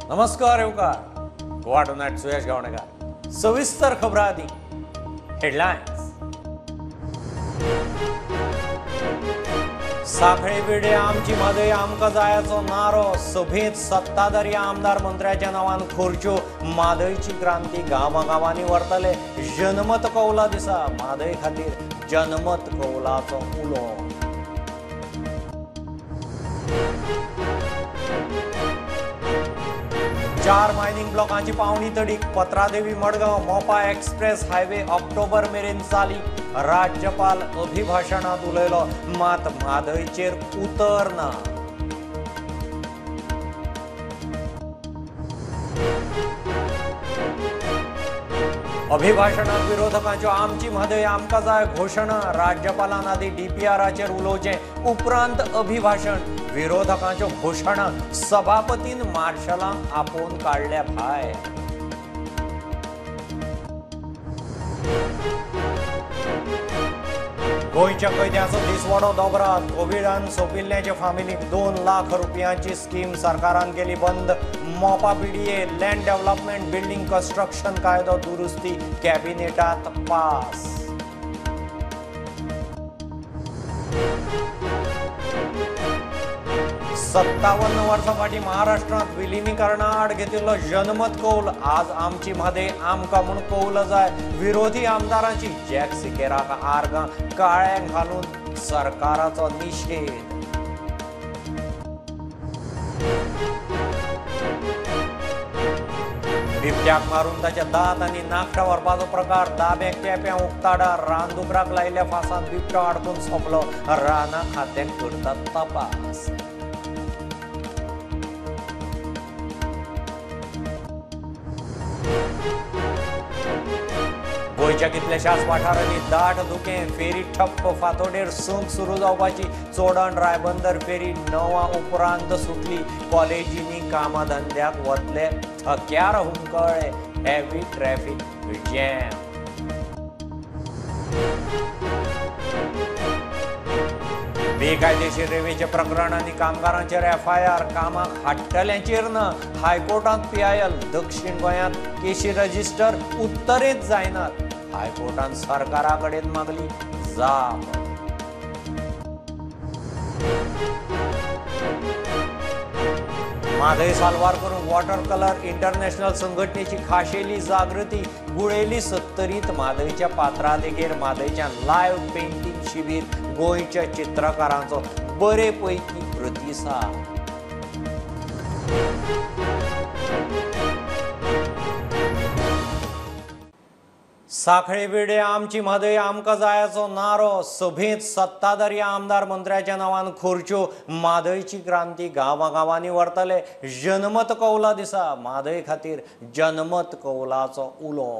नमस्कार येवकार गोवा टुनाइट सुयश गावणेकर सविस्तर खबरां आदी हेडलायन्स। साखळे वेडे आमची म्हादय आमकां जायाचो नारो सभेत सत्ताधारी आमदार मंत्र्याच्या नांवान खुर्च्यो म्हादयची क्रांती गांवांनी व्हरतले जनमत कौला दिसा म्हादय खातीर जनमत कौलाचो उलो। चार मायनिंग ब्लॉकांची पावणी तडीक पत्रादेवी मडगांव मोपा एक्सप्रेस हायवे ऑक्टोबर मेरेन चाली राज्यपाल अभिभाषणात उलयलो मात म्हादयचेर उतर ना। अभिभाषणात विरोधकांच्यो आमची म्हादय आमकां जाय घोशणा राज्यपालान आदी डीपीआराचेर उलोवचें उपरांत अभिभाषण विरोधकांच्यो घोशणा सभापतीन मार्शलांक आपोवन काडल्या भायर। गोंयच्या कैद्यांचो दिसवडो दोबरात कोविडान सोंपिल्ल्याचे फामिलीक 2 लाख रुपयांची स्कीम सरकारान केली बंद। मोपा PDA land development building construction कायदो दुरुस्ती कॅबिनेटात पास। सत्तावन्न वर्सां फाटीं महाराष्ट्रांत विलिनीकरणा आड घेतिल्लो जनमत कौल आज आमची म्हादय आमकां म्हूण कौल जाय। विरोधी आमदारांची जॅक सिकेराक आर्गां काळ्यांक घालून सरकाराचो निशेध। बिबट्याक मारून ताचे दात आनी नाखटां व्हरपाचो प्रकार दाब्याक केप्यां उक्ताडा रानदुकराक लायिल्ल्या फासांत बिबटो आडकून सोंपलो रानां खात्याक करतात तपास। गोंयच्या कितल्याशाच वाठारांनी दाट धुकें फेरी ठप्प फातोडेर संक सुरू जावपाची चोडण रायबंदर फेरी 9 उपरांत सुटली। कॉलेजींनी कामाधंद्याक वतले थक्यार हुमकळ्ळे हेवी ट्रॅफिक जॅम। बेकायदेशीर रेवेचे प्रकरण आनी कामगारांचेर एफआयआर कामाक हाडटल्यांचेर ना हायकोर्टांत पीआयएल दक्षिण गोंयांत केशी रजिस्टर उत्तरेत जायनात हायकोर्टान सरकारा कडेन मागली जाप। म्हादय साल्वार करून वॉटर कलर इंटरनॅशनल संघटनेची खाशेली जागृती गुळेली 70th म्हादयच्या पात्रादेगेर म्हादयच्या लायव्ह पेंटिंग शिबीर गोंयच्या चित्रकारांचो बरे पैकी प्रतिसाद। साखळे वेडे आमची म्हादय आमकां जायाचो नारो सभेत सत्ताधारी आमदार मंत्र्याच्या नांवान खुर्च्यो म्हादयची क्रांती गांवांनी व्हरतले जनमत कौला दिसा म्हादय खातीर जनमत कौलाचो उलो।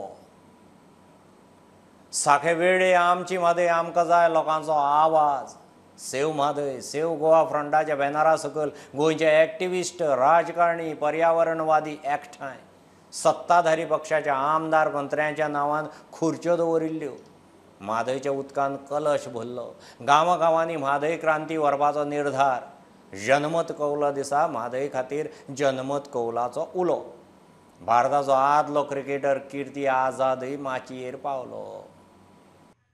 साखळे वेडे आमची म्हादय आमकां जाय लोकांचो आवाज। सेव म्हादय सेव गोवा फ्रंटाच्या बॅनरा सकयल गोंयचे एक्टिविस्ट राजकारणी पर्यावरणवादी एकठांय सत्ताधारी पक्षाच्या आमदार मंत्र्यांच्या नांवान खुर्च्यो दवरिल्ल्यो म्हादयच्या उदकान कलश भरलो गांवांनी म्हादय क्रांती व्हरपाचो निर्धार जनमत कौला दिसा म्हादय खातीर जनमत कौलाचो उलो। भारताचो आदलो क्रिकेटर कीर्ती आझादय माचयेर पावलो।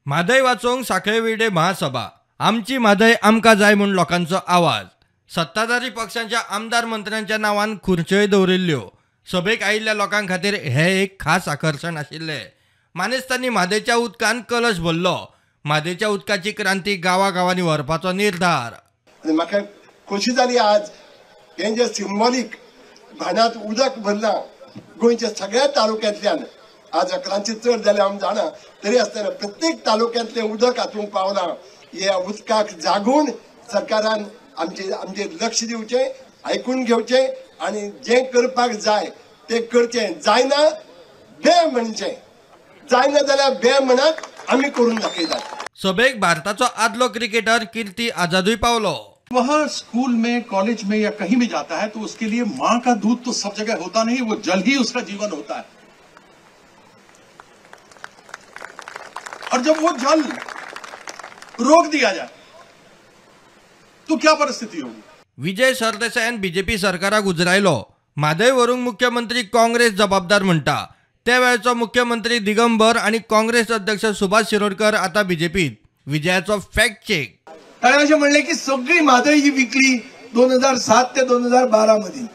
म्हादय वाचोवंक साखळे वेडे महासभा आमची म्हादय आमकां जाय म्हूण लोकांचो आवाज। सत्ताधारी पक्षांच्या आमदार मंत्र्यांच्या नांवान खुर्च्योय दवरिल्ल्यो सभेक आयिल्ल्या लोकां खातीर हे एक खास आकर्शण आशिल्ले। मानेस्तांनी म्हादयच्या उदकान कलश भरलो म्हादयच्या उदकाची क्रांती गांवांनी व्हरपाचो निर्धार। म्हाका खोशी जाली आज हे जे सिंबॉलीक भानात उदक भरलां गोंयच्या सगळ्या तालुक्यांतल्यान आज 11ची चड जाले आमी जाणा तरी आसतना प्रत्येक तालुक्यांतलें उदक हातूंक पावलां। ह्या उदकाक जागून सरकारान आमचे लक्ष दिवचें आयकून घेवचें आनी जें करपाक जाय तें करचें। जायना बे म्हणचें जायना जाल्यार बे म्हणत आमी करून दाखयतात। सभेक भारताचो आदलो क्रिकेटर कीर्ती आझादूय पावलो। वह स्कूल में कॉलेज में या कहीं भी जाता है तो उसके लिए माँ का दूध तो सब जगह होता नहीं, वो जल ही उसका जीवन होता है। और जब वो जल रोक दिया जाए तो क्या परिस्थिति होगी। विजय सरदेसायान बीजेपी सरकाराक उजरायलो म्हादयवरून मुख्यमंत्री काँग्रेस जबाबदार म्हणटा त्या वेळचो मुख्यमंत्री दिगंबर आणि काँग्रेस अध्यक्ष सुभाष शिरोडकर आता बीजेपीत विजयाचो फॅक्ट चेक. ताणें अशें म्हणलें की सगळी म्हादय जी विकली 2007 ते 2012 मदीं,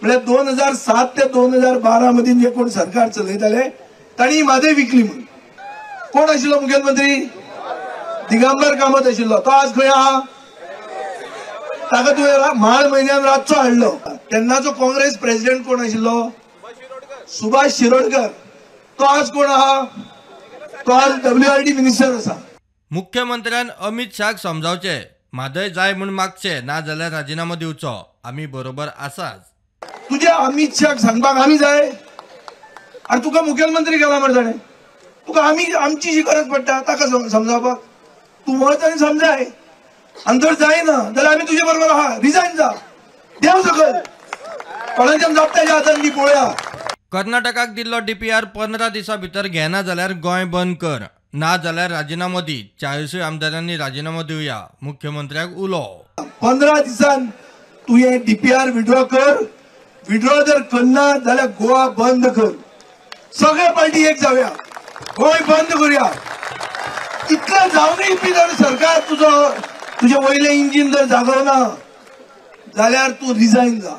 म्हणजे 2007 ते 2012 मदीं जे कोण सरकार चलयताले तांणी म्हादय विकली म्हणून. कोण आशिल्लो मुख्यमंत्री? दिगंबर कामत आशिल्लो. तो आज खंय आहा? ताका तुवें माळ म्हयन्यान रातचो हाडलो. तेन्नाचो काँग्रेस प्रेसिडेंट कोण आशिल्लो? सुभाष शिरोडकर. तो आज कोण आहा? तो आज WRD मिनिस्टर आसा. मुख्यमंत्र्यान अमित शाहक समजावचे म्हादय जाय म्हूण मागचे ना जाल्यार राजिनामो दिवचो, आमी बरोबर आसाच. तुझ्या अमित शाहक सांगपाक आमी जाय? अरे तुका मुख्यमंत्री केला मरे ताणें. तुका आमची जी गरज पडटा ताका समजावपाक तूं वच आनी समजाय. आनी जर जायना जाल्यार आमी तुजे बरोबर आहा. रिजायन जा, देव सकल कोणाच्यान जाता तेज्या हातान दी पळोवया. कर्नाटकाक दिल्लो DPR 15 दिसां भितर घेना जाल्यार गोंय बंद कर, ना जाल्यार राजिनामो दी. 40 आमदारांनी राजिनामो दिवया, मुख्यमंत्र्याक उलो. 15 दिसान तू हे DPR विड्रॉ कर. विड्रॉ जर करना जाल्यार गोवा बंद कर. सगळे पार्टी एक जावया, गोंय बंद करूया. इतलें जावनय बी जर सरकार तुझे वयले इंजिन जर जागवना जाल्यार तू रिजायन जा.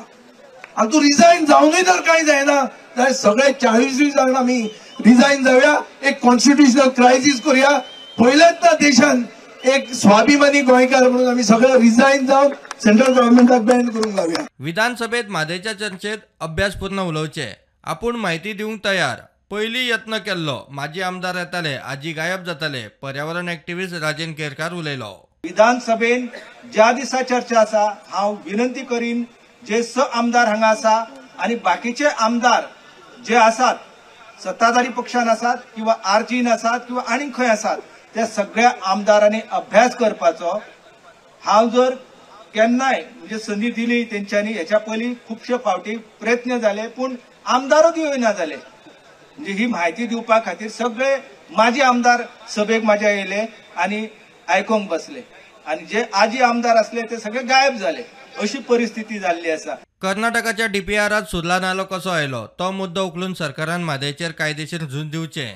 आणि तू रिजायन जावनय जर कांय जायना जाल्यार सगळे 40 जाण आमी रिजायन जावया. एक कॉन्स्टिट्युशनल क्रायसिस करूया. पहिल्यांदा देशान एक स्वाभिमानी गोंयकार म्हणून आमी सगळे रिजायन जावन सेंट्रल गव्हर्नमेंटाक बँड करूंक लावया. विधानसभेत म्हादयच्या चर्चेत अभ्यासपूर्ण उलोवचे. आपूण म्हायती दिवंक तयार. पयली यत्न केल्लो, माजी आमदार येताले, आजी गायब जाताले. पर्यावरण एक्टिव्हिस्ट राजेन केरकार उलयलो. विधानसभेन ज्या दिसा चर्चा आसा हांव विनंती करीन जे आमदार हांगा आसा आनी बाकीचे आमदार जे आसात, सत्ताधारी पक्षान आसात किंवा आरजीन आसात किंवा आनीक खंय आसात, त्या सगळ्या आमदारांनी अभ्यास करपाचो. हांव जर केन्नाय म्हणजे संदी दिली तेंच्यांनी, हेच्या पयलीं खुबशे फावटी प्रयत्न जाले पूण आमदारूच येयना जाले. म्हणजे ही म्हायती दिवपा खातीर सगळे माजी आमदार सभेक म्हाज्या येयले आनी आयकोंक बसले आनी जे आजी आमदार असले ते सगळे गायब झाले. अशी परिस्थिती जाल्ली आसा. कर्नाटकाच्या DPRात सुर्ला नालो कसो आयलो तो मुद्दो उखलून सरकारान म्हादयचेर कायदेशीर झूज दिवचें.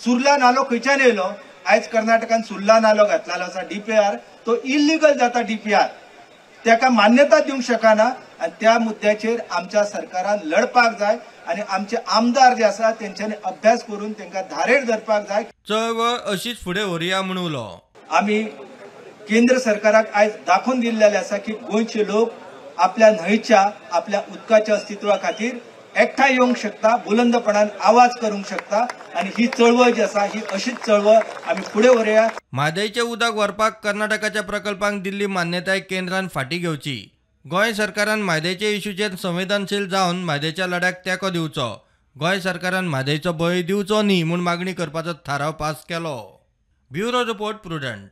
सुर्ला नालो खंयच्यान येयलो? आयज कर्नाटकान सुर्ला नालो घातलेलो आसा. DPR तो इल्लीगल जाता. DPR ताका मान्यता दिवंक शकना आनी त्या मुद्द्याचेर आमच्या सरकारान लढपाक जाय आनी आमचे आमदार जे आसा तेंच्यांनी अभ्यास करून तांकां धारेर धरपाक जाय. चळवळ अशीच फुडें व्हरुया म्हूण उलो. आमी केंद्र सरकाराक आयज दाखोवन दिल्लेले आसा की गोंयचे लोक आपल्या न्हंयच्या, आपल्या उदकाच्या अस्तित्वा खातीर एकठांय येवंक शकता, बुलंदपणान आवाज करूंक शकता आनी ही चळवळ जी आसा ही अशीच चळवळ आमी फुडें व्हरुया. म्हादयचें उदक व्हरपाक कर्नाटकाच्या प्रकल्पांक दिल्ली मान्यताय केंद्रान फाटीं घेवची. गोंय सरकारान म्हादयच्या इश्यूचेर संवेदनशील जावन म्हादयच्या लढ्याक तेंको दिवचो. गोंय सरकारान म्हादयचो बळी दिवचो न्ही म्हूण मागणी करपाचो थाराव पास केलो. Bureau report prudent.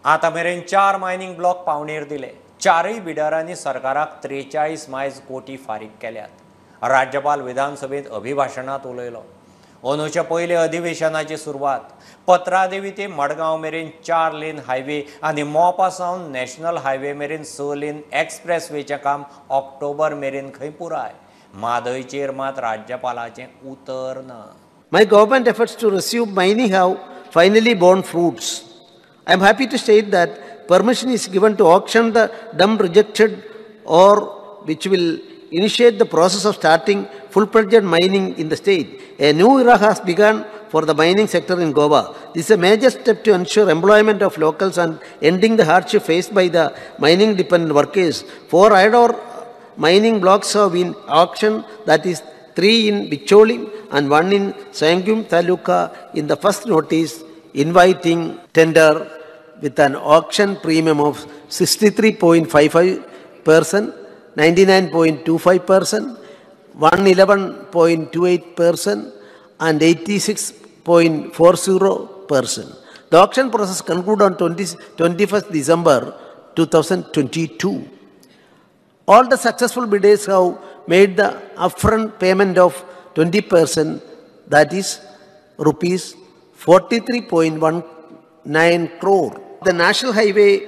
आता मेरेन 4 मायनिंग ब्लॉक पावणेर दिले. 4य बिडरांनी सरकाराक 43 मायज कोटी फारीक केल्यात. राज्यपाल विधानसभेत अभिभाशणात उलयलो. अंदूच्या पयले अधिवेशनाची सुरवात. पत्रादेवी ते मडगांव मेरेन 4 लेन हायवे आनी मोपा सावन नॅशनल हायवे मेरेन 6 लेन एक्सप्रेसवेचें काम ऑक्टोबर मेरेन खंय पुराय. म्हादयचेर मात राज्यपालाचें उतर ना. My government efforts to resume mining have finally borne fruits. I am happy to state that permission is given to auction the dump rejected or which will initiate the process of starting full-fledged mining in the state. A new era has begun for the mining sector in Goa. This is a major step to ensure employment of locals and ending the hardship faced by the mining-dependent workers. 4 iron ore mining blocks have been auctioned, that is 3 in Bicholi and 1 in Sangum Taluka in the first notice inviting tender with an auction premium of 63.55%, 99.25%, 111.28% and 86.40%. The auction process concluded on 21st December 2022. All the successful bidders have made the upfront payment of 20%, that is rupees 43.19 crore. The national highway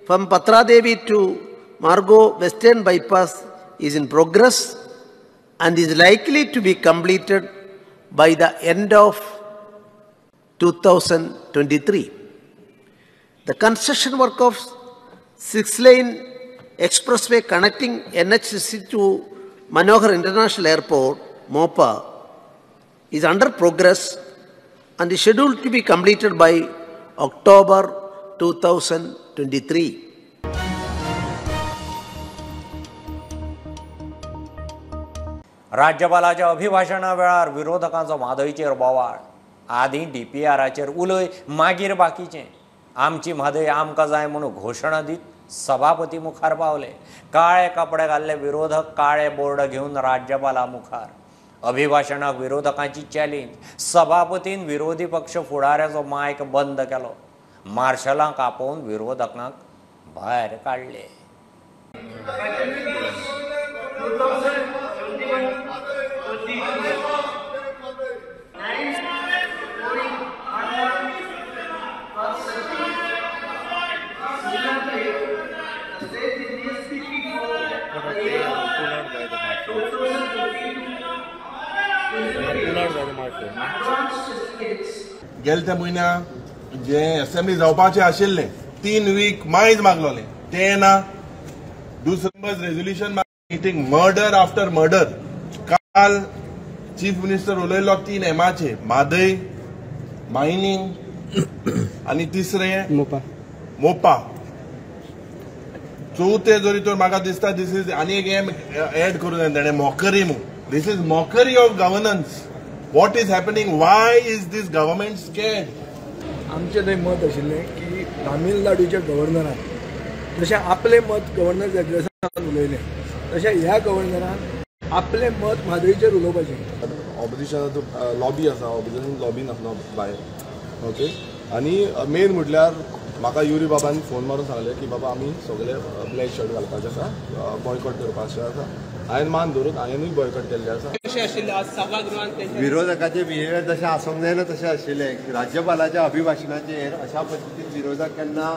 from Patradevi to Margo Western Bypass is in progress and is likely to be completed by the end of 2023. The construction work of 6-lane expressway connecting NH60 to Manohar International Airport, MOPA, is under progress and is scheduled to be completed by October 2023. राज्यपालाच्या अभिभाशणा वेळार विरोधकांचो म्हादयचेर बोवाळ. आदी DPRचेर उलय, मागीर बाकीचे. आमची म्हादय आमकां जाय म्हणून घोशणा दीत सभापती मुखार पावले. काळे कपडे घाल्ले विरोधक काळे बोर्ड घेवन राज्यपाला मुखार. अभिभाशणाक विरोधकांची चॅलेंज. सभापतीन विरोधी पक्ष फुडाऱ्याचो मायक बंद केलो. मार्शलांक आपोवन विरोधकांक भायर काडले. गेल्या म्हयन्याक जे असेंब्ली जावपाचे आशिल्ले 3 वीक मायज मागलोले ते ना. दुसरे resolution meeting murder after murder. काल चीफ मिनिस्टर उलयलो 3 एमाचे, म्हादय, मायनिंग आणि तिसरे मोपा. चौथे जोरी तर म्हाका दिसता दिस इज आनी एक एम एड करून जाय ताणें मॉकरी म्हणून. This is mockery of governance. What is happening? Why is this government scared? आमचे थंय मत आशिल्लें की तामिळनाडूच्या गव्हर्नरान जशें आपलें मत गव्हर्नर एड्रेसान उलयलें तशें ह्या गव्हर्नरान आपलें मत म्हादयचेर उलोवपाचें. ऑपोजिशनाचो लॉबी आसा, ऑपोजिशन लॉबी नासलो भायर. ओके. आनी मेन म्हटल्यार म्हाका युरी बाबान फोन मारून सांगलें की बाबा आमी सगळे ब्लॅक शर्ट घालपाचे आसा, बॉयकॉट करपाचें आसा. हांवें मान धरून हांवेंनूय बॉयकॉट केल्लें आसा. विरोधकाचे बिहेवियर जशें आसूंक जायना तशें आशिल्लें. राज्यपालाच्या अभिभाशणाचेर अशा पद्दतीन विरोधक केन्ना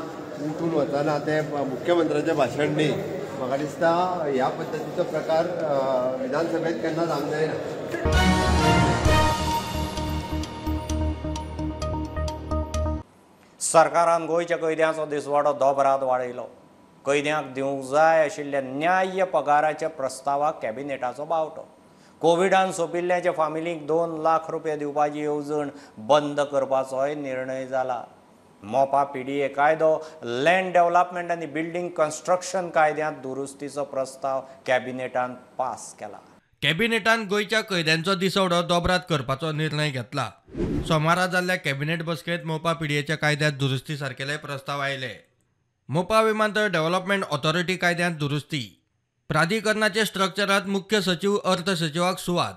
उठून वतना ते मुख्यमंत्र्याचें भाशण न्ही. म्हाका दिसता ह्या पद्दतीचो प्रकार विधानसभेत केन्ना जावंक जायना. सरकारान गोंयच्या कैद्यांचो दिसवाडो दोबरात वाडयलो. कैद्यांक दिवंक जाय आशिल्ल्या न्याय्य पगाराच्या प्रस्तावाक कॅबिनेटाचो बावटो. कोविडान सोंपिल्ल्याच्या फामिलींक 2 लाख रुपया दिवपाची येवजण बंद करपाचोय निर्णय जाला. मोपा PDA कायदो, लँड डेव्हलपमेंट आनी बिल्डिंग कन्स्ट्रक्शन कायद्यांत दुरुस्तीचो प्रस्ताव कॅबिनेटान पास केला. कॅबिनेटान गोंयच्या कैद्यांचो दिसवडो दोबरात करपाचो निर्णय घेतला. सोमारा जाल्ल्या कॅबिनेट बसकेंत मोपा PDAच्या कायद्यांत दुरुस्ती सारकेले प्रस्ताव आयले. मोपा विमानतळ डेव्हलपमेंट ऑथॉरिटी कायद्यांत दुरुस्ती. प्राधिकरणाचे स्ट्रक्चरांत मुख्य सचिव अर्थ सचिवाक सुवात.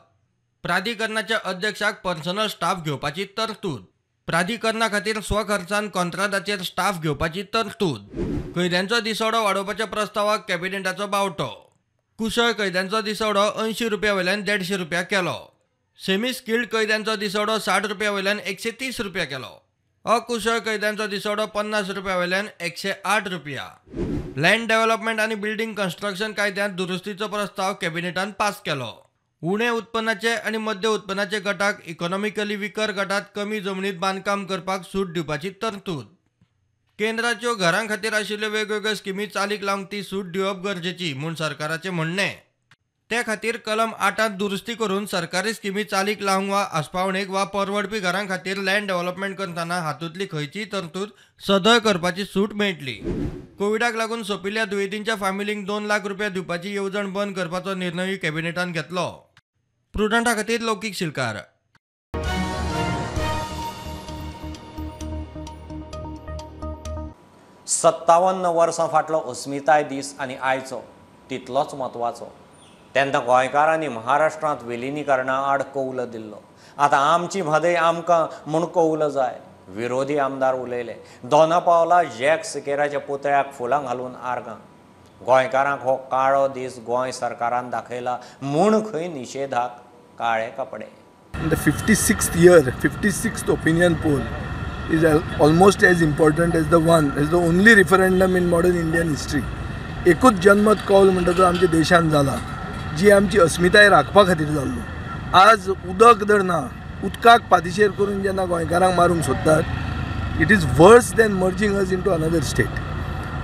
प्राधिकरणाच्या अध्यक्षाक पर्सनल स्टाफ घेवपाची तरतूद. प्राधिकरणा खातीर स्वखर्चान कॉन्ट्राक्टाचेर स्टाफ घेवपाची तरतूद. कैद्यांचो दिसवडो वाडोवपाच्या प्रस्तावाक कॅबिनेटाचो बावटो. कुशळ कैद्यांचो दिसवडो 80 रुपया वयल्यान 150 रुपया केलो. सेमी स्किल्ड कैद्यांचो दिसवडो 60 रुपया वयल्यान 130 रुपया केलो. अकुशळ कैद्यांचो दिसवडो 50 रुपया वयल्यान 108 रुपया. लँड डेव्हलपमेंट आनी बिल्डिंग कन्स्ट्रक्शन कायद्यांत दुरुस्तीचो प्रस्ताव कॅबिनेटान पास केलो. उणे उत्पन्नाचे आनी मध्य उत्पन्नाचे गटाक इकॉनॉमिकली विकर गटात कमी जमनीत बांदकाम करपाक सूट दिवपाची तरतूद. केंद्राच्यो घरां खातीर आशिल्ल्यो वेगवेगळ्यो स्किमी चालीक लावंक ती सूट दिवप गरजेची म्हूण सरकाराचें म्हणणें. ते खातीर कलम 8 दुरुस्ती करून सरकारी स्किमी चालीक लावंक वा आस्पावणेक वा परवडपी घरां खातीर लँड डेव्हलपमेंट करतना हातूंतली खंयचीय तरतूद सदय करपाची सूट मेळटली. कोविडाक लागून सोंपिल्ल्या दुयेंतींच्या फामिलींक 2 लाख रुपया दिवपाची येवजण बंद करपाचो निर्णय कॅबिनेटान घेतलो. प्रुडंटा खातीर लौकीक शिलकार. 57 वर्सां फाटलो अस्मिताय दीस आनी आयचो तितलोच म्हत्वाचो. तेन्ना गोंयकारांनी महाराष्ट्रांत विलिनीकरणा आड कौल दिल्लो. आतां आमची म्हादय आमकां म्हूण कौल जाय. विरोधी आमदार उलयले. दोना पावला जॅक सिकेराच्या पुतळ्याक फुलां घालून आर्गां. गोंयकारांक हो काळो दीस गोंय सरकारान दाखयला म्हूण खंय निशेधाक काळे कपडे. The 56th year, 56th opinion poll is almost as important as the only referendum in modern Indian history. एकूच जनमत कौल म्हणटा तो आमच्या देशान जाला. जी आमची अस्मिताय राखपा खातीर जाल्लो. आज उदक जर ना, उदकाक पातीशेर करून जेन्ना गोंयकारांक मारूंक सोदतात, इट इज वर्स दॅन मर्जिंग अस इंटू अनदर स्टेट.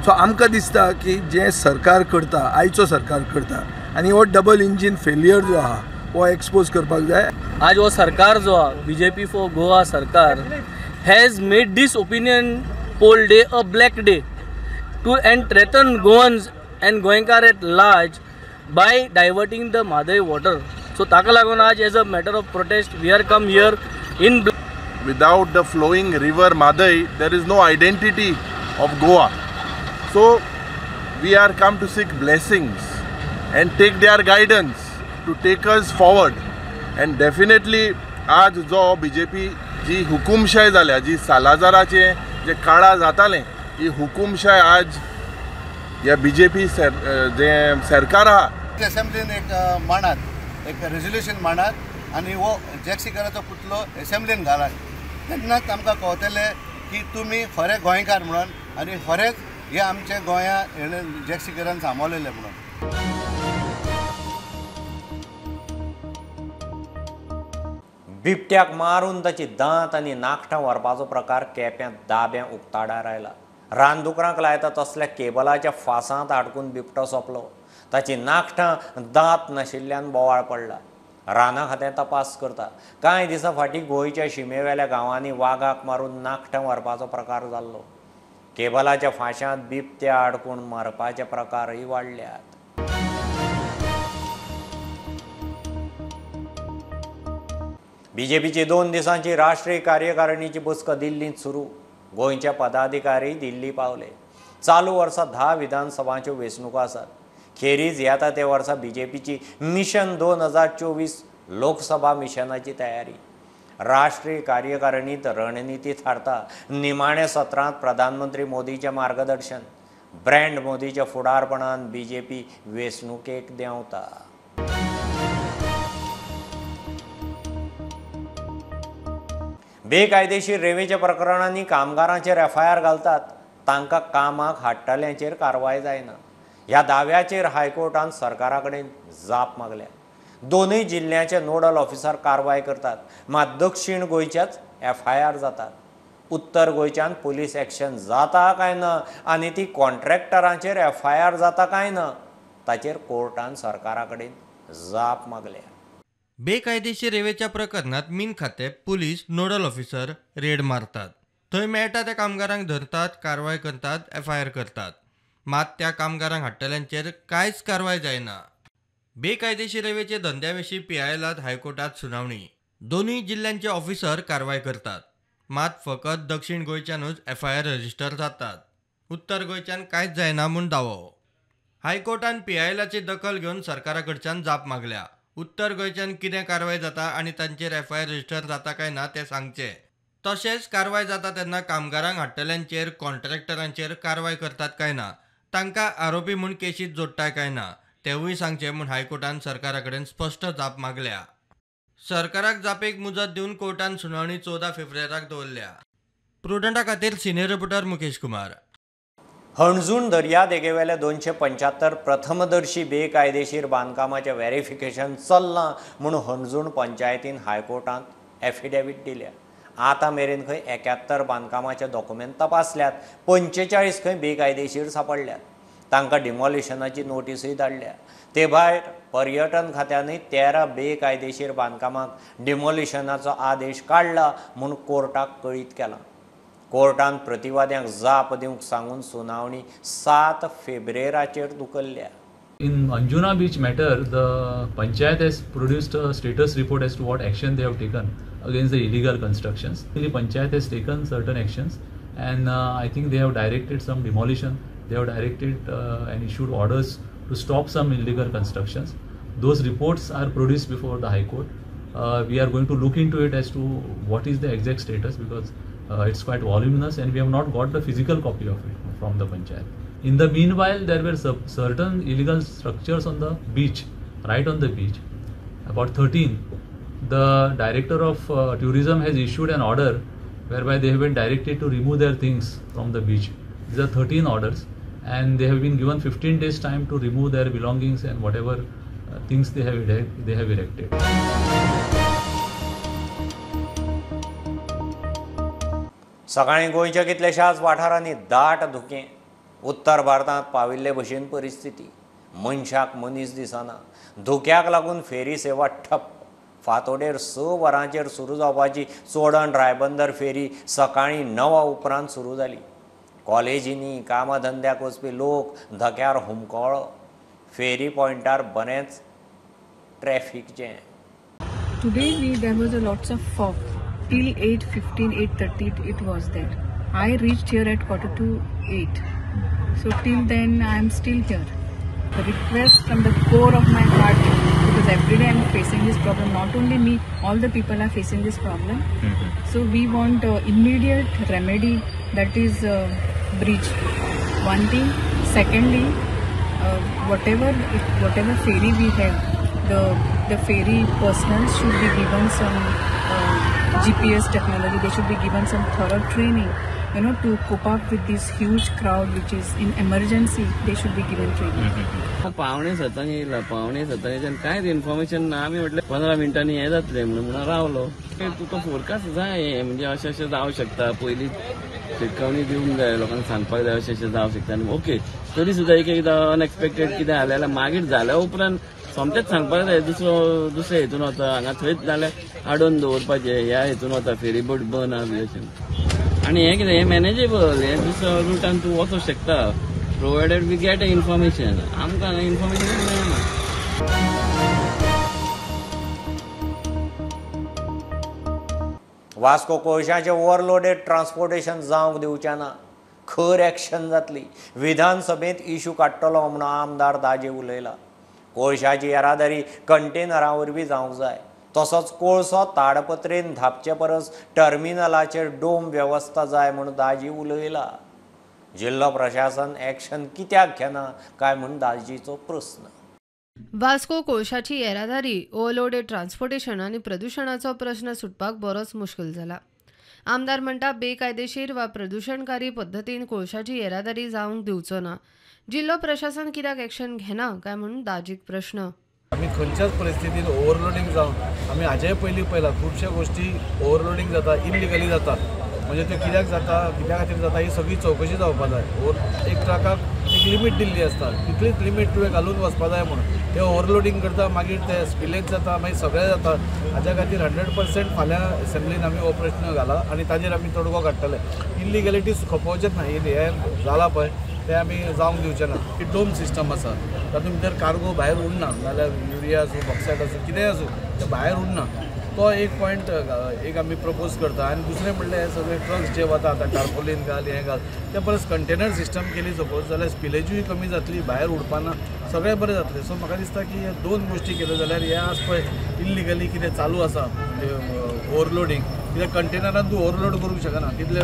सो आमकां दिसता की जें सरकार करता, आयचो सरकार करता, आनी हो डबल इंजीन फेलियर जो आहा वो एक्सपोज करपाक जाय. आज वो सरकार जो आहा, बीजेपी फॉर गोवा सरकार has made this opinion poll day a black day to end threaten Goans and Goenkar at large by diverting the Mhadei water. So ताका लागून आज as a matter of protest we are come here in. Without the flowing river Madai, there is no identity of Goa. So we are come to seek blessings and take their guidance to take us forward. And definitely आज जो BJP जी हुकुमशाही जाल्या, जी सालाजाराचे जे काळा जाताले, ही हुकुमशाही आज या BJP जे सरकार आहा असेंब्लीन एक मांडात, एक रेझोल्युशन मांडात आनी वो जॅक सिकराचो पुतलो असेंब्लीन घालात. तेन्नाच आमकां कळटलें की तुमी खरे गोंयकार म्हणून आनी खरेंच हे आमचे गोंया हेणे जॅक सिकरान सांबाळलेले म्हणून. बिबट्याक मारून ताची दांत आनी नाखटां व्हरपाचो प्रकार केप्यां दाब्यां उक्ताडार आयला. रानदुकरांक लायता तसल्या केबलाच्या फासांत आडकून बिबटो सोंपलो. ताची नाखटां दांत नाशिल्ल्यान बोवाळ पडला. राना खातें तपास करता. कांय दिसां फाटीं गोंयच्या शिमेवेल्या गांवांनी वागाक मारून नाखटां व्हरपाचो प्रकार जाल्लो. केबलाच्या फाश्यांत बिबट्या आडकून मारपाचे प्रकारय वाडल्यात. बीजेपीची 2 दिसांची राष्ट्रीय कार्यकारिणीची बसका दिल्लींत सुरू. गोंयचे पदाधिकारी दिल्ली पावले. चालू वर्सा 10 विधानसभांच्यो वेंचणुको आसात. खेरीज येता ते वर्सा बीजेपीची मिशन 2024 लोकसभा मिशनाची तयारी. राष्ट्रीय कार्यकारिणीत रणनिती थारता. निमाणे सत्रांत प्रधानमंत्री मोदीचें मार्गदर्शन. ब्रँड मोदीच्या फुडारपणान बीजेपी वेंचणुकेक देंवता. बेकायदेशीर रेवेच्या प्रकरणांनी कामगारांचेर FIR घालतात. तांकां कामाक हाडटल्यांचेर कारवाय जायना. ह्या दाव्याचेर हायकोर्टान सरकारा कडेन जाप मागल्या. दोनूय जिल्ह्याचे नोडल ऑफिसर कारवाय करतात. मात दक्षिण गोंयच्याच FIR जातात. उत्तर गोंयच्यान पुलीस एक्शन जाता काय ना आनी ती कॉन्ट्रॅक्टरांचेर FIR जाता काय ना ताचेर कोर्टान सरकारा कडेन जाप मागल्या. बेकायदेशीर रेवेच्या प्रकरणात मीन खाते, पुलीस, नोडल ऑफिसर रेड मारतात. थंय मेळटा त्या कामगारांक धरतात, कारवाय करतात, FIR करतात. मात त्या कामगारांक हाडटल्यांचेर कांयच कारवाय जायना. बेकायदेशीर रेवेचे धंद्याविशीं PILांत हायकोर्टात सुनावणी. दोनूय जिल्ह्यांचे ऑफिसर कारवाय करतात. मात फकत दक्षिण गोंयच्यानूच FIR रजिस्टर जातात. उत्तर गोंयच्यान कांयच जायना म्हूण दावो. हायकोर्टान PILाची दखल घेवन सरकारा कडच्यान जाप मागल्या. उत्तर गोंयच्यान कितें कारवाय जाता आनी तांचेर FIR रजिस्टर जाता काय ना तें सांगचें. तशेंच कारवाय जाता तेन्ना कामगारांक हाडटल्यांचेर, कॉन्ट्रॅक्टरांचेर कारवाय करतात काय ना, तांकां आरोपी म्हूण केशीत जोडटाय काय ना तेवूय सांगचें म्हूण हायकोर्टान सरकारा कडेन स्पश्ट जाप मागल्या. सरकाराक जापेक मुजत दिवन कोर्टान सुनावणी 14 फेब्रुवारीक दवरल्या. प्रुडंटा खातीर सिनियर रिपोर्टर मुकेश कुमार. हणजूण दर्या देगेवेले 275 प्रथमदर्शी बेकायदेशीर बांदकामाचें व्हेरिफिकेशन चल्लां म्हूण हणजूण पंचायतीन हायकोर्टांत एफिडेवीट दिल्या. आतां मेरेन खंय 71 बांदकामाचे डॉक्युमेंट तपासल्यात. 45 खंय बेकायदेशीर सापडल्यात. तांकां डिमॉलिशनाची नोटीसय धाडल्या. ते भायर पर्यटन खात्यानूय 13 बेकायदेशीर बांदकामाक डिमॉलिशनाचो आदेश काडला म्हूण कोर्टाक कळीत केलां. कोर्टान प्रतिवाद्यांक जाप दिवंक सांगून सुनावणी 7 फेब्रुवारीचेर धुकल्ल्या. In Anjuna Beach matter, the Panchayat has produced a status report as to what action they have taken against the illegal constructions. The Panchayat has taken certain actions and I think they have directed some demolition. They have directed and issued orders to stop some illegal constructions. Those reports are produced before the High Court. We are going to look into it as to what is the exact status because it's quite voluminous and we have not got the physical copy of it from the Panchayat. In the meanwhile, there were certain illegal structures on the beach, right on the beach, about 13. The director of tourism has issued an order whereby they have been directed to remove their things from the beach. These are 13 orders and they have been given 15 days time to remove their belongings and whatever things they have erected. सकाळीं गोंयच्या कितल्याशाच वाठारांनी दाट धुकें. उत्तर भारतांत पाविल्ले भशेन परिस्थिती. मनशाक मनीस दिसना. धुक्याक लागून फेरी सेवा ठप्प. फांतोडेर 6 वरांचेर सुरू जावपाची चोडण रायबंदर फेरी सकाळीं 9 उपरांत सुरू जाली. कॉलेजींनी कामधंद्याक वचपी लोक धक्यार हुमकळ्ळो. फेरी पॉयंटार बरेंच traffic jam. Today there was a lots of fog. Till 8:15, 8:30 it was there. I reached here at 7:45. So till then I am still here. The request from the core of my heart, because every day I am facing this problem. Not only me, all the people are facing this problem. So we want immediate remedy, that is bridge. One thing. Secondly, whatever ferry we have, the ferry personnel should be given some GPS technology. They should be given some thorough training, to cope up with this huge crowd which is in emergency. They should be given training. पावणे 7 येयला. पावणे 7 कांयच information ना. आमी म्हटलें 15 मिनटांनी हे जातलें म्हणून रावलो. तुका फोरकास्ट जाय, म्हणजे अशें जावं शकता. पयलीं शिटकावणी दिवंक जाय, लोकांक सांगपाक जाय अशें जावं शकता. आनी ओके, तरी सुद्दां एकदां अनएक्सपेक्टेड कितें जालें जाल्यार मागीर जाल्या उपरांत सोमतेच सांगपाक जाय. दुसऱ्या हेतून वता, हांगा थंयच नाल्यार आडोवन दवरपाचें, ह्या हेतून वता, फेरी बोट बंद आहा बी अशें. आनी हें कितें, हें मॅनेजेबल. हें दुसऱ्या रुटान तूं वचूंक शकता, प्रोवायडेड वी गेट इन्फॉर्मेशन. आमकां इन्फॉर्मेशन मेळना. वास्को कोळशाचें ओव्हरलोडेड ट्रान्सपोर्टेशन जावंक दिवचें ना. खर एक्शन जातली. विधानसभेंत इशू काडटलो म्हणून आमदार दाजे उलयला. कोळशाची येरादारी कंटेनरां वरवीं जावंक जाय. तसोच कोळसो ताडपत्रेन धापचे परस टर्मिनलाचेर डोम वेवस्था जाय म्हणून दाजी उलयला. जिल्लो प्रशासन एक्शन कित्याक घेना काय म्हूण दाजीचो प्रस्न. वास्को कोळशाची येरादारी, ओव्हरलोडेड ट्रान्सपोर्टेशन आनी प्रदुशणाचो प्रश्न सुटपाक बरोच मुश्कील जाला. आमदार म्हणटा बेकायदेशीर वा प्रदुशणकारी पद्दतीन कोळशाची येरादारी जावंक दिवचो ना. जिल्लो प्रशासन कित्याक एक्शन घेना काय म्हणून दाजीक प्रश्न. आमी खंयच्याच परिस्थितीत ओव्हरलोडिंग जावन आमी हाजे पयलीं पळयला खुबश्या गोष्टी ओव्हरलोडिंग जाता, इल्लिगली जाता. म्हणजे ते कित्याक जाता, कित्या खातीर जाता, ही सगळी चवकशी जावपाक जाय. एक ट्रकाक एक लिमीट दिल्ली आसता, तितलीच लिमीट तुवें घालून वचपाक जाय म्हणून. ते ओव्हरलोडिंग करता, मागीर ते स्पिलेज जाता, मागीर सगळें जाता. हाज्या खातीर 100% फाल्यां असेंब्लीन आमी हो प्रश्न घाला आनी ताजेर आमी तोडगो काडटले. इल्लिगॅलिटीज खपोवचेच ना. हें जाला पळय ते आमी जावंक दिवचे ना. डोम सिस्टम आसा, तातूंत भितर कार्गो भायर उरना, नाल्यार युरिया आसूं, बॉक्सायट आसूं, कितेंय आसूं, ते भायर उरना. तो एक पॉयंट एक आमी प्रपोज करता. आनी दुसरें म्हणल्यार हे सगळे ट्रक्स जे वता, आतां टार्पोलीन घाल, हें घाल, ते परस कंटेनर सिस्टम केली सपोज जाल्यार स्पिलेजूय कमी जातली, भायर उडपाना, सगळें बरें जातलें. सो म्हाका दिसता की हे 2 गोश्टी केल्यो जाल्यार हे आस पळय इल्लिगली कितें चालू आसा म्हणजे ओव्हरलोडिंग, कित्याक कंटेनरान तूं ओव्हरलोड करूंक शकना. तितले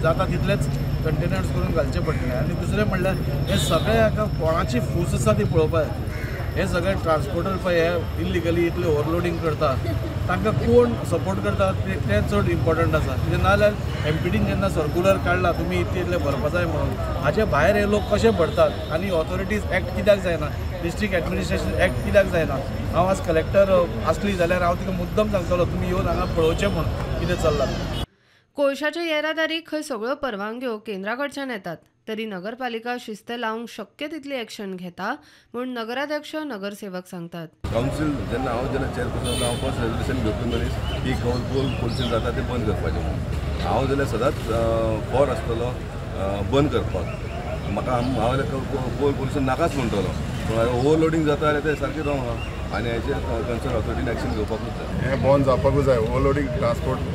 जाता तितलेच कंटेनर्स करून घालचे पडटले. आनी दुसरें म्हणल्यार हे सगळे हाका कोणाची फूस आसा ती पळोवपाक. हे सगळे ट्रान्सपोर्टर पळय हे इल्लिगली इतले ओव्हरलोडिंग करता, तांकां कोण सपोर्ट करता ते चड इम्पॉर्टंट आसा. कित्याक नाजाल्यार एमपीडीन जेन्ना सर्कुलर काडला तुमी इतले भरपा जाय म्हणून, हाचे भायर हे लोक कशे भरतात आनी ऑथॉरिटीज एक्ट कित्याक जायना, डिस्ट्रिक्ट एडमिनिस्ट्रेशन एक्ट कित्याक जायना. हांव आज कलेक्टर आसली जाल्यार हांव तिका मुद्दम सांगतलो तुमी येवन हांगा पळोवचें म्हणून कितें चल्लां. कोळशाच्या येरादारीक खंय सगळ्यो परवानग्यो केंद्रा कडच्यान येतात, तरी नगरपालिका शिस्त लावंक शक्य तितली एक्शन घेता म्हूण नगराध्यक्ष नगरसेवक सांगतात. कावन्सील जेन्ना चेअरपर्सन हांव फर्स्ट रेजोल्युशन घेवपी मनीस की कोल पोल्यूशन जाता ते बंद करपाचें. हांव जाल्यार सदांच फॉर आसतलो बंद करपाक. म्हाका हांव कोल पोल्यूशन नाकाच म्हणटलो. पूण ओव्हरलोडिंग जाता जाल्यार ते सारकें रावंक आनी हेचेर कन्सर्न ऑथॉरिटीन एक्शन घेवपाकूच जाय. हें बंद जावपाकूच जाय. ओव्हरलोडिंग ट्रान्सपोर्ट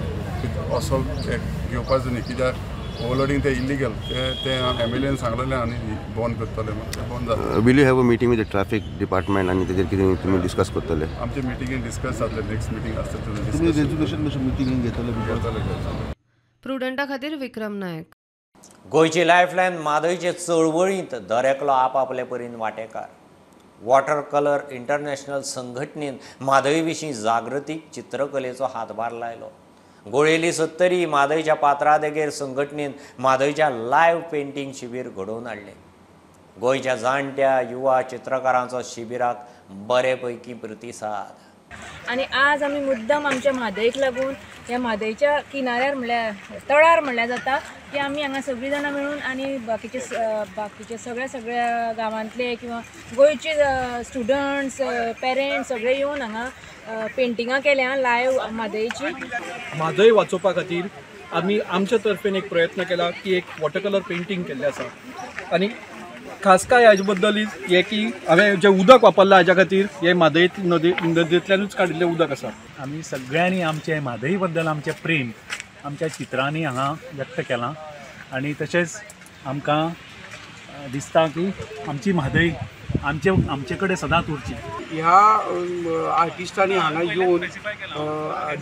असो घेवपाचो न्ही, कित्याक ओव्हरलोडिंग ते इल्लिगल ते एमएलएन सांगलेलें आनी बंद करतले ते बंद जाता. Will you have a meeting with the traffic department आनी तेजेर कितें तुमी डिस्कस करतले? आमचे मिटिंगेन डिस्कस जातले. नेक्स्ट मिटींग आसता तुमी रेजोल्युशन कशें मिटिंगेन घेतले? प्रुडंटा खातीर विक्रम नायक. गोंयची लायफलायन म्हादयचे चळवळींत दरेकलो आपापले परीन वांटेकार. वॉटर कलर इंटरनॅशनल संघटनेन म्हादय विशीं जागृतीक चित्रकलेचो हातभार लायलो. गोळेली 70 म्हादयच्या पात्रा देगेर संघटनेन म्हादयच्या लायव्ह पेंटींग शिबीर घडोवन हाडलें. गोंयच्या जाणट्या युवा चित्रकारांचो शिबिराक बरेपैकी प्रतिसाद. आणि आज आम्ही मुद्दाम आमच्या म्हादईक लागून ह्या म्हादईच्या किनाऱ्यार म्हणल्यार तळार म्हणल्यार जाता की आमी हांगा सगळीं जाणां मेळून आणि बाकीचे सगळ्या गांवांतले किंवा गोंयचे स्टुडंट्स पेरेंट्स सगळे येवन हांगा पेंटिंगां केल्या लायव्ह म्हादईची. म्हादय वाचोवपा खातीर आमी आमच्या तर्फेन एक प्रयत्न केला की एक वॉटर कलर पेंटिंग केल्लें आसा. आनी खास काय हाजे बद्दल हे की हांवें जें उदक वापरलां हाज्या खातीर हे म्हादय नदयेंतल्यानूच काडिल्लें उदक आसा. आमी सगळ्यांनी आमचे म्हादई बद्दल आमचें प्रेम आमच्या चित्रांनी हांगा व्यक्त केलां आनी तशेंच आमकां दिसता की आमची म्हादई आमचे कडेन सदांच उरची. ह्या आर्टिस्टांनी हांगा येवन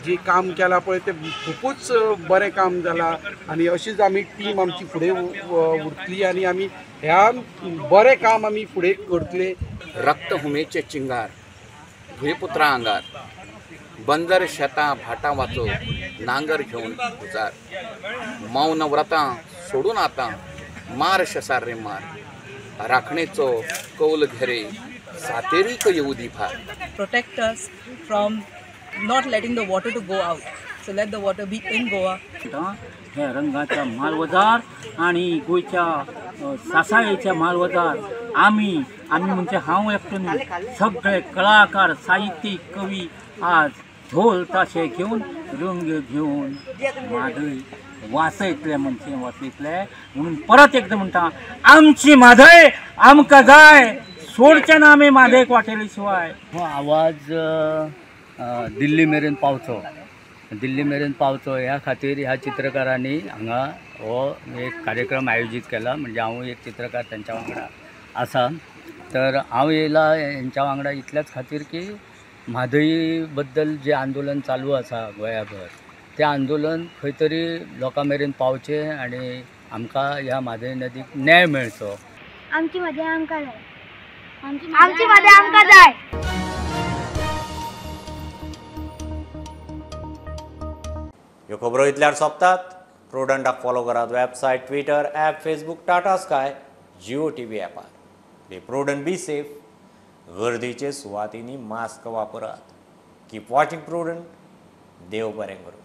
जी काम केलां पळय तें खुबूच बरें काम जालां आनी अशीच आमी टीम आमची फुडें उरतली आनी आमी ह्या बरें काम आमी फुडें करतले. रक्तभुमेचे चिंगार भुईपुत्रां आंगार बंदर शेतां भाटां वाचो नांगर घेवन झुजार मौन व्रतां सोडून आतां मार शेसार रे मार राखणेचो कौल घेरे सातेरीक येऊ दी भार. Protect us from not letting the water to go out. So let the water be in Goa. हे रंगाच्या मालवजार आणि गोयच्या सासाळेच्या मालवजार आम्ही म्हणजे हांव एकटो न्ही सगळे कलाकार साहित्यीक कवी आज ढोल ताशे घेवन रंग घेवन म्हादय वाचयतले म्हणजे वाचयतले म्हणून परत एकदा म्हणटा आमची म्हादय आमकां जाय सोडचें ना आमी म्हादयक वाटयले शिवाय. हो आवाज दिल्ली मेरेन पावचो ह्या खातीर ह्या चित्रकारांनी हांगा हो एक कार्यक्रम आयोजीत केला. म्हणजे हांव एक चित्रकार त्यांच्या वांगडा आसा. तर हांव येयला हेंच्या वांगडा इतल्याच खातीर की म्हादई बद्दल जे आंदोलन चालू आसा गोंयाभर तें आंदोलन खंय तरी लोकां मेरेन पावचें आनी आमकां ह्या म्हादय नदीक न्याय मेळचो. आमची म्हादय आमकां जाय. आमची म्हादय आमकां जाय. ह्यो खबरो इतल्यार सोंपतात. प्रुडंटाक फॉलो करात. Website, Twitter, app, Facebook, Tata sky, Jio TV ॲपार. Be prudent, be safe. गर्दीचे सुवातींनी मास्क वापरात. Keep watching prudent. देव बरें करूं.